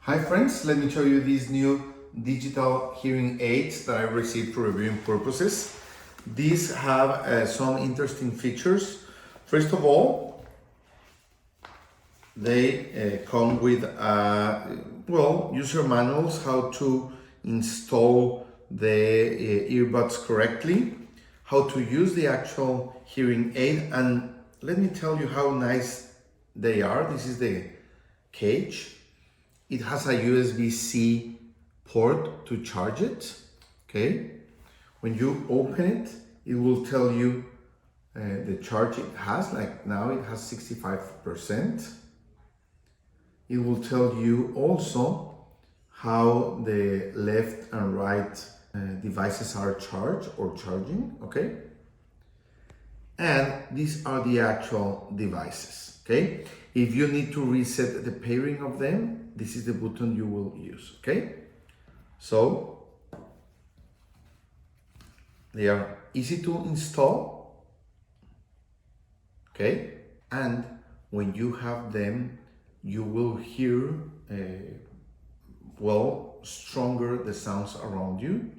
Hi friends, let me show you these new digital hearing aids that I received for reviewing purposes. These have some interesting features. First of all, they come with user manuals how to install the earbuds correctly, how to use the actual hearing aid, and let me tell you how nice they are. This is the cage. It has a USB-C port to charge it, okay? When you open it, it will tell you the charge it has, like now it has 65%. It will tell you also how the left and right devices are charged or charging, okay? And these are the actual devices, okay? If you need to reset the pairing of them, this is the button you will use, okay? So, they are easy to install, okay? And when you have them, you will hear, stronger the sounds around you.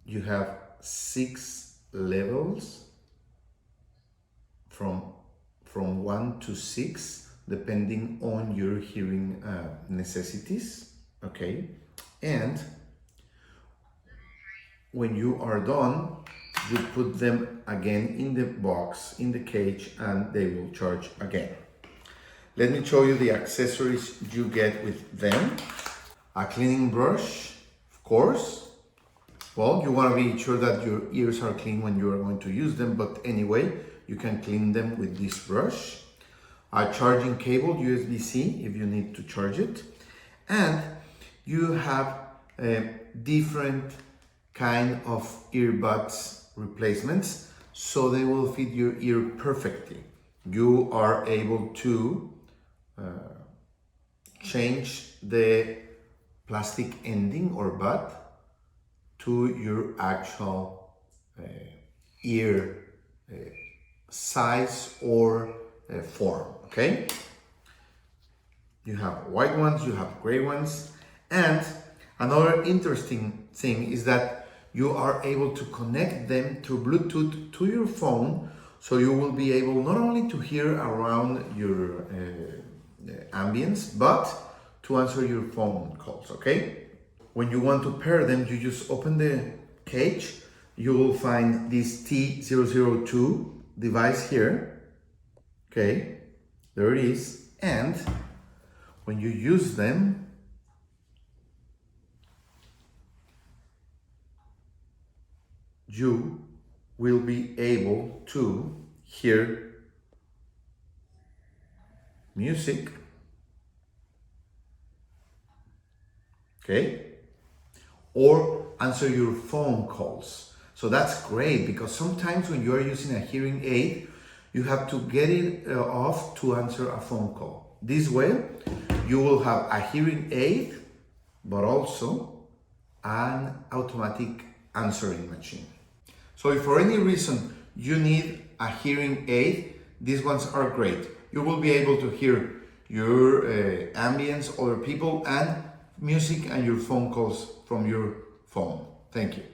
You have 6 levels from 1 to 6, depending on your hearing necessities, okay? And when you are done, you put them again in the box, in the cage, and they will charge again. Let me show you the accessories you get with them. A cleaning brush, of course. Well, you want to be sure that your ears are clean when you are going to use them, but anyway, you can clean them with this brush. A charging cable, USB-C, if you need to charge it. And you have different kind of earbuds replacements, so they will fit your ear perfectly. You are able to change the plastic ending or bud to your actual ear size or form, okay? You have white ones, you have gray ones, and another interesting thing is that you are able to connect them through Bluetooth to your phone, so you will be able not only to hear around your ambience, but to answer your phone calls, okay? When you want to pair them, you just open the cage. You will find this T002 device here, okay? There it is. And when you use them, you will be able to hear music, okay? Or answer your phone calls. So that's great, because sometimes when you are using a hearing aid, you have to get it off to answer a phone call. This way, you will have a hearing aid, but also an automatic answering machine. So if for any reason you need a hearing aid, these ones are great. You will be able to hear your ambience, other people, and music and your phone calls from your phone. Thank you.